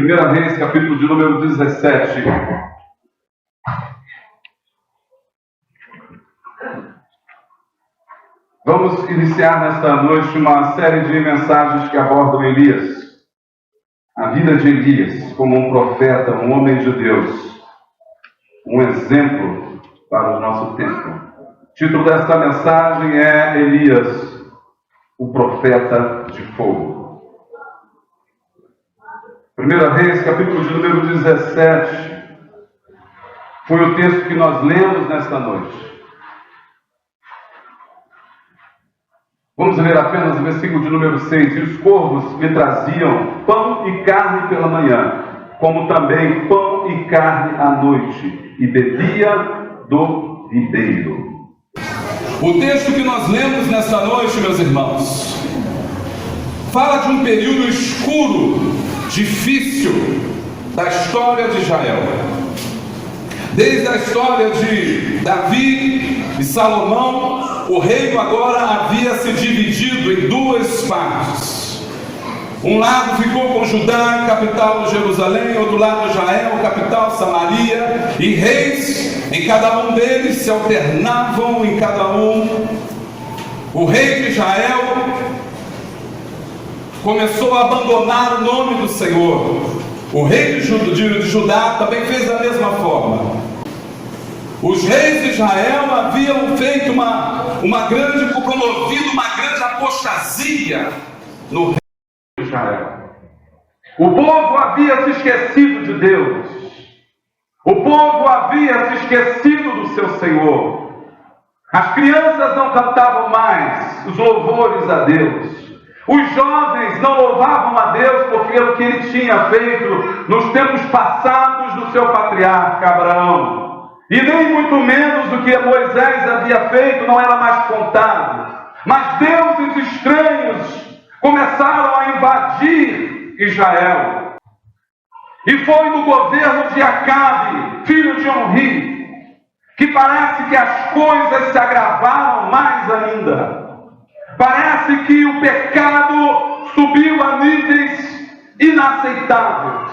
1 Reis, capítulo de número 17. Vamos iniciar nesta noite uma série de mensagens que abordam Elias. A vida de Elias como um profeta, um homem de Deus. Um exemplo para o nosso tempo. O título desta mensagem é Elias, o profeta de fogo. 1 Reis, capítulo de número 17, foi o texto que nós lemos nesta noite. Vamos ler apenas o versículo de número 6. E os corvos me traziam pão e carne pela manhã, como também pão e carne à noite, e bebia do ribeiro. O texto que nós lemos nesta noite, meus irmãos, fala de um período escuro, difícil da história de Israel. Desde a história de Davi e Salomão, o reino agora havia se dividido em duas partes. Um lado ficou com Judá, capital Jerusalém, outro lado Israel, capital Samaria, e reis em cada um deles se alternavam em cada um. O rei de Israel começou a abandonar o nome do Senhor. O rei de Judá também fez da mesma forma. Os reis de Israel haviam feito promovido uma grande apostasia no reino de Israel. O povo havia se esquecido de Deus. O povo havia se esquecido do seu Senhor. As crianças não cantavam mais os louvores a Deus. Os jovens não louvavam a Deus porque o que ele tinha feito nos tempos passados do seu patriarca Abraão. E nem muito menos do que Moisés havia feito não era mais contado. Mas deuses estranhos começaram a invadir Israel. E foi no governo de Acabe, filho de Onri, que parece que as coisas se agravaram mais ainda. Parece que o pecado subiu a níveis inaceitáveis.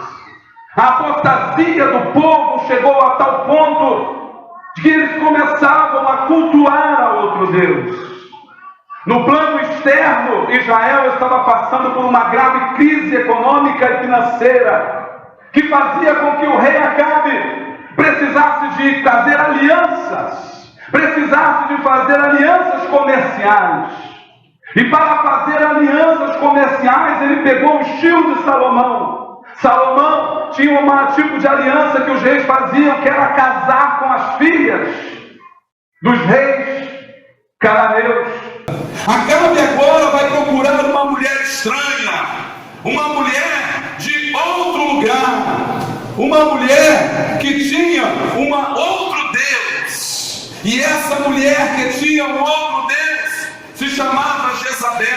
A apostasia do povo chegou a tal ponto de que eles começavam a cultuar a outro Deus. No plano externo, Israel estava passando por uma grave crise econômica e financeira, que fazia com que o rei Acabe precisasse de fazer alianças, comerciais. E para fazer alianças comerciais, ele pegou o estilo de Salomão. Salomão tinha um tipo de aliança que os reis faziam, que era casar com as filhas dos reis cananeus. Acabe agora vai procurar uma mulher estranha, uma mulher de outro lugar, uma mulher que tinha outro Deus. E essa mulher que tinha um outro Deus se chamava Jezabel.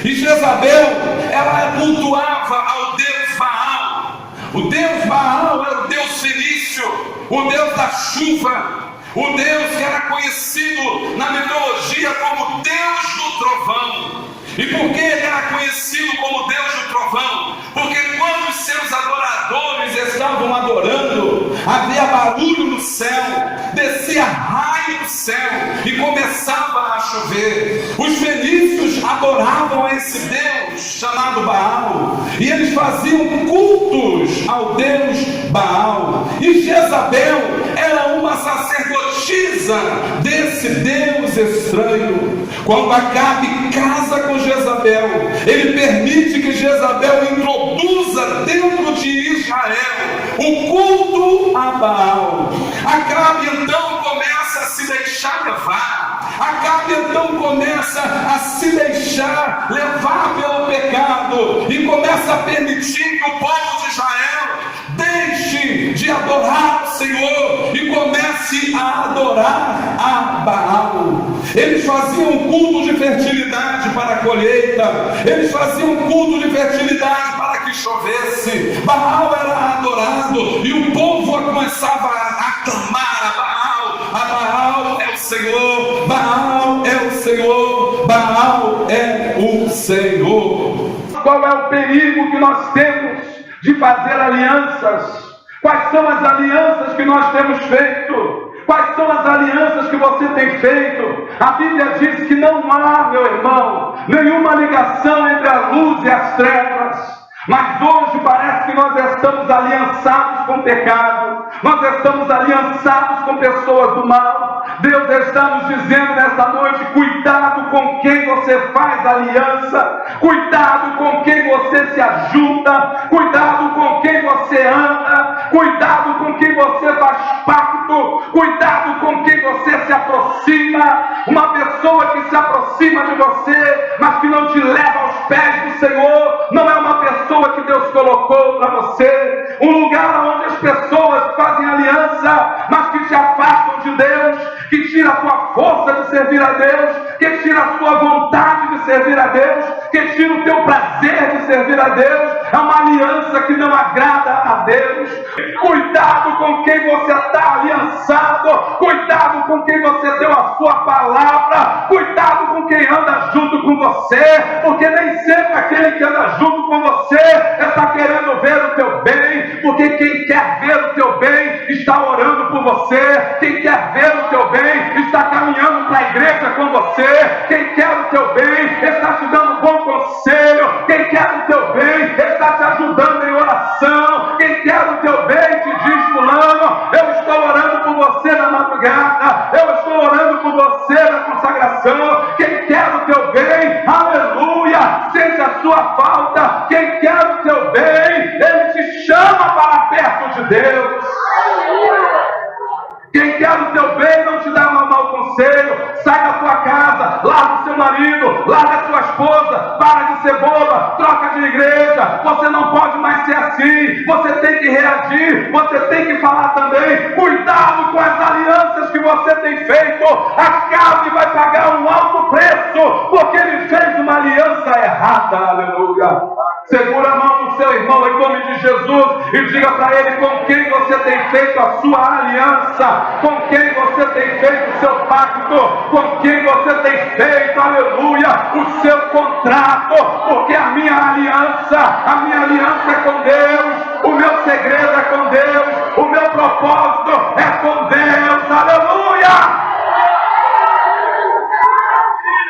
E Jezabel, ela cultuava ao Deus Baal. O Deus Baal era o Deus fenício, o Deus da chuva, o Deus que era conhecido na mitologia como Deus do trovão. E por que ele era conhecido como Deus do trovão? Porque quando os seus adoradores estavam adorando, havia barulho no céu, descia raio do céu e começava a chover. Os fenícios adoravam a esse Deus chamado Baal, e eles faziam cultos ao Deus Baal. E Jezabel era uma sacerdotisa desse Deus estranho. Quando Acabe casa com Jezabel, ele permite que Jezabel introduza dentro de Israel o culto a Baal. Acabe então começa a se deixar levar. Acabe então começa a se deixar levar pelo pecado e começa a permitir que o povo de Israel deixe de adorar o Senhor e comece a adorar a Baal. Eles faziam um culto de fertilidade para a colheita, eles faziam um culto de fertilidade para que chovesse. Baal era adorado e o povo começava a clamar a Baal. A Baal é o Senhor, Baal é o Senhor, Baal é o Senhor. Qual é o perigo que nós temos de fazer alianças. Quais são as alianças que nós temos feito? Quais são as alianças que você tem feito? A Bíblia diz que não há, meu irmão, nenhuma ligação entre a luz e as trevas. Mas hoje parece que nós estamos aliançados com o pecado. Nós estamos aliançados com pessoas do mal. Deus está nos dizendo nesta noite: cuidado com quem você faz aliança. Cuidado com quem você se ajunta. Cuidado com quem você anda. Cuidado com quem você faz pacto. Cuidado com quem você se aproxima. Uma pessoa que se aproxima de você, mas que não te leva aos pés do Senhor, não é uma pessoa que Deus colocou para você. Um lugar onde as pessoas fazem aliança, mas que te afastam de Deus, que tira a tua força de servir a Deus, que tira a sua vontade de servir a Deus, que tira o teu prazer de servir a Deus. É uma aliança que não agrada a Deus. Cuidado com quem você está aliançado. Cuidado com quem você deu a sua palavra. Cuidado com quem anda junto com você, porque nem sempre aquele que anda junto com você está querendo ver o teu bem, porque quem quer ver o teu bem está orando por você. Quem quer ver o teu bem está caminhando para a igreja com você. Quem quer o teu bem está te dando bom conselho. Quem quer o teu bem está te ajudando em oração. Quem quer o teu bem te diz: fulano, eu estou orando por você na madrugada, eu estou orando por você na consagração. Quem quer o teu bem, aleluia, sente a sua falta. Quem quer o teu bem, ele te chama para perto de Deus. Quem quer o teu bem não te dá um mau conselho. Sai da tua casa, larga o seu marido, larga a sua esposa, para de ser boba, troca de igreja. Você não pode mais ser assim. Você tem que reagir, você tem que falar também. Cuidado com as alianças que você tem feito. Acabe vai pagar um alto preço, porque ele fez uma aliança errada. Aleluia. Segura a mão do seu irmão em nome de Jesus e diga para ele com quem você tem feito a sua aliança, com quem você tem feito o seu pacto, com quem você tem feito, aleluia, o seu contrato, porque a minha aliança é com Deus, o meu segredo é com Deus, o meu propósito é com Deus, aleluia!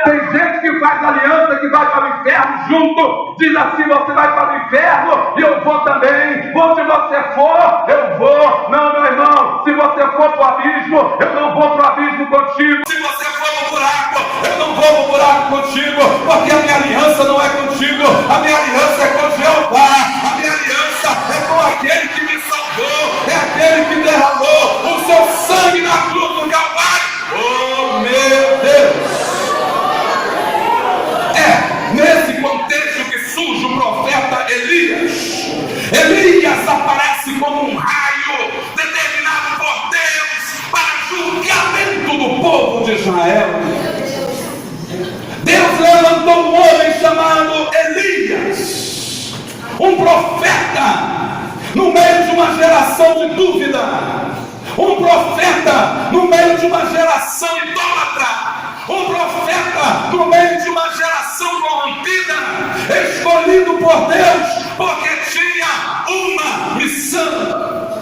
Tem gente que faz aliança que vai para o inferno junto. Diz assim: você vai para o inferno e eu vou também. Onde você for, eu vou. Não, meu irmão, se você for para o abismo, eu não vou para o abismo contigo. Se você for no buraco, eu não vou no buraco contigo, porque a minha aliança não é contigo. A minha aliança é com Jeová. A minha aliança é com aquele que me salvou, é aquele que derramou o seu sangue na cruz do Calvário. Oh, meu Deus! Nesse contexto que surge o profeta Elias. Elias aparece como um raio determinado por Deus para julgamento do povo de Israel. Deus levantou um homem chamado Elias, um profeta no meio de uma geração de dúvida, um profeta no meio de uma geração idólatra, um profeta no meio de uma geração corrompida, escolhido por Deus, porque tinha uma missão.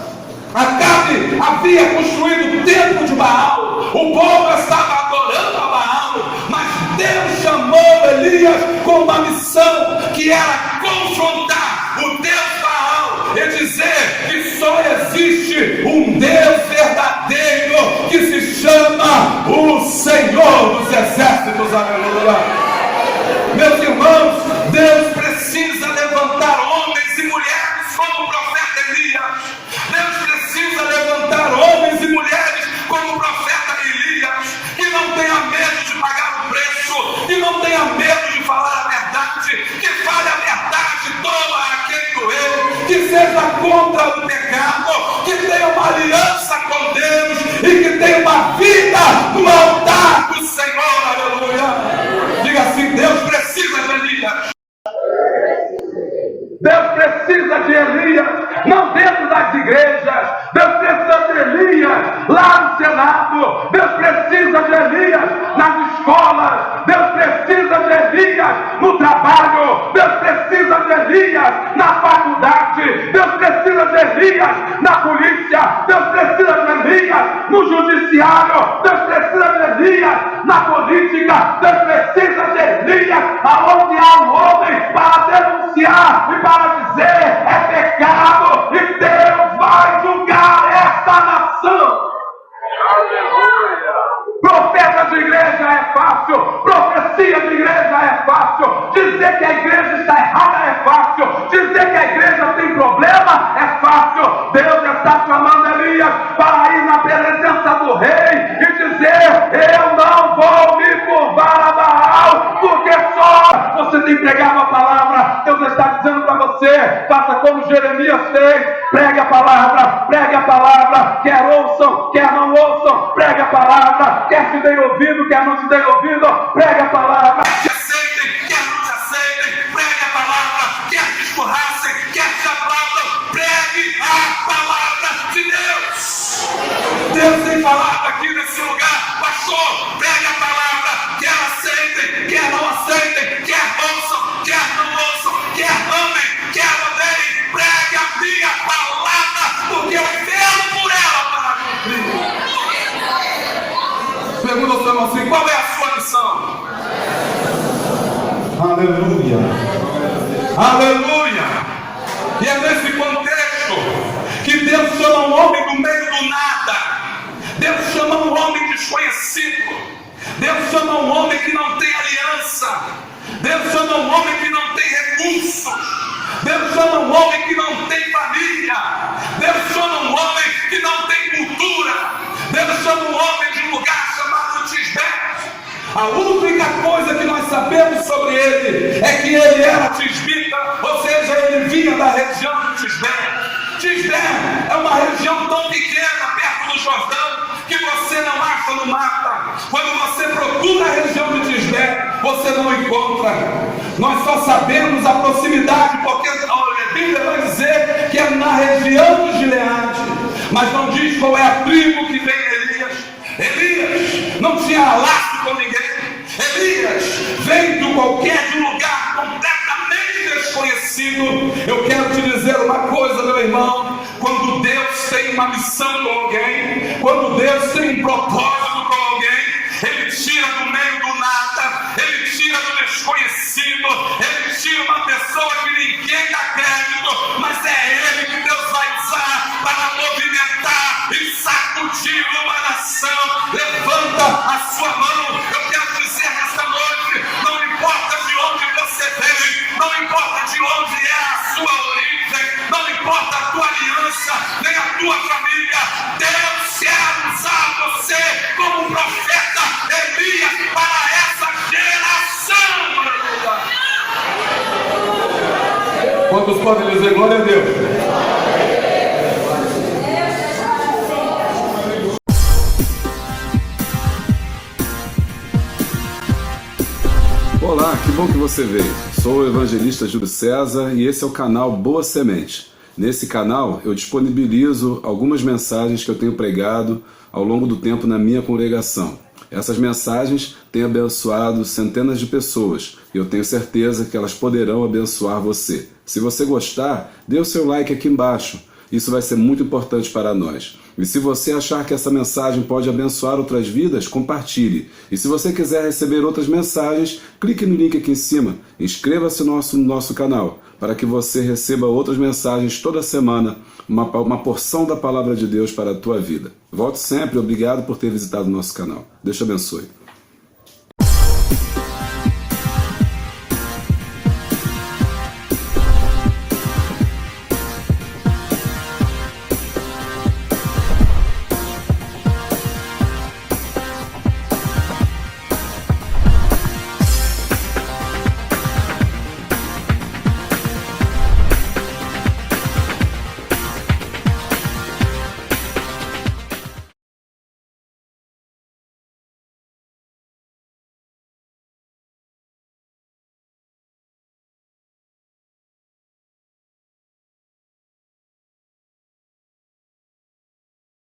Acabe havia construído o templo de Baal, o povo estava adorando a Baal, mas Deus chamou Elias com uma missão que era confrontar o Deus Baal e dizer que só existe um Deus verdadeiro que se chama o Senhor dos Exércitos. Aleluia. Meus irmãos, Deus precisa levantar homens e mulheres como o profeta Elias. Deus precisa levantar homens e mulheres como o profeta Elias, que não tenha medo de pagar o preço, que não tenha medo de falar a verdade, que fale a verdade, doa a quem doer, que seja contra o pecado, que tenha uma aliança com Deus e que tenha uma vida no altar do Senhor. Aleluia. Diga assim: Deus precisa de Elias. Deus precisa de Elias, não dentro das igrejas. Deus precisa de Elias lá no Senado. Deus precisa de Elias nas escolas. Deus precisa de Elias no trabalho, Deus precisa de Elias na faculdade, Deus precisa de Elias na polícia, Deus precisa de Elias no judiciário, Deus precisa de Elias na política, Deus precisa de Elias aonde há um homem para denunciar e para dizer é pecado e Deus vai julgar esta nação. Aleluia! Profeta de igreja é fácil, profecia de igreja é fácil, dizer que a igreja está errada é fácil, dizer que a igreja tem problema é fácil. Deus está chamando Elias para ir na presença do rei e dizer: eu não vou me curvar a Baal, porque só você tem pregado a palavra. Deus está dizendo para você: faça como Jeremias fez, pregue a palavra, quer ouçam, quer não ouçam, pregue a palavra, quer se deem ouvido, quer não se deem ouvido, pregue a palavra. Quer aceitem, quer não se aceitem, pregue a palavra, quer se escorrassem, quer se aplaudam, pregue a palavra de Deus. Deus tem falado aqui nesse lugar, pastor, pregue a palavra, quer aceitem, quer não aceitem, quer ouçam, quer não ouçam, quer amem, quer odeiem, pregue a minha palavra, porque eu espero por ela para cumprir. Pergunta ao seu irmão assim: qual é a sua missão? Aleluia! Aleluia! E é nesse contexto que Deus chama um homem do meio do nada. Deus chama um homem desconhecido. Deus chama um homem que não tem aliança. Deus chama um homem que não tem recursos. Deus chama um homem que não tem família. Deus chama um homem que não tem cultura. Deus chama um homem de um lugar chamado Tisbete. A única coisa que nós sabemos sobre ele é que ele era tisbita, ou seja, ele vinha da região de Tisbete. Tisbete é uma região tão pequena perto do Jordão que você não acha no mapa. Quando você procura a região de Tisbete, você não encontra. Nós só sabemos a proximidade porque a Bíblia vai dizer que é na região de Gileade, mas não diz qual é a tribo que vem Elias. Elias não tinha laço com ninguém. Elias veio de qualquer lugar completamente desconhecido. Eu quero te dizer uma coisa, meu irmão: quando Deus tem uma missão com alguém, quando Deus tem um propósito com alguém, Ele tira do meio do nada, Ele tira do desconhecido, Ele tira uma pessoa que ninguém dá crédito, mas é Ele que Deus vai usar para movimentar e sacudir uma nação. Levanta a sua mão. Eu quero dizer nesta noite: não importa de onde você vem, não importa de onde é a sua origem, não importa a tua aliança, nem a tua família, Deus quer usar você como profeta Elias para essa geração. Quantos podem dizer glória a Deus? Olá, que bom que você veio. Sou o evangelista Júlio César e esse é o canal Boa Semente. Nesse canal eu disponibilizo algumas mensagens que eu tenho pregado ao longo do tempo na minha congregação. Essas mensagens têm abençoado centenas de pessoas e eu tenho certeza que elas poderão abençoar você. Se você gostar, dê o seu like aqui embaixo. Isso vai ser muito importante para nós. E se você achar que essa mensagem pode abençoar outras vidas, compartilhe. E se você quiser receber outras mensagens, clique no link aqui em cima. Inscreva-se no nosso canal, para que você receba outras mensagens toda semana, uma porção da palavra de Deus para a tua vida. Volte sempre, obrigado por ter visitado o nosso canal. Deus te abençoe.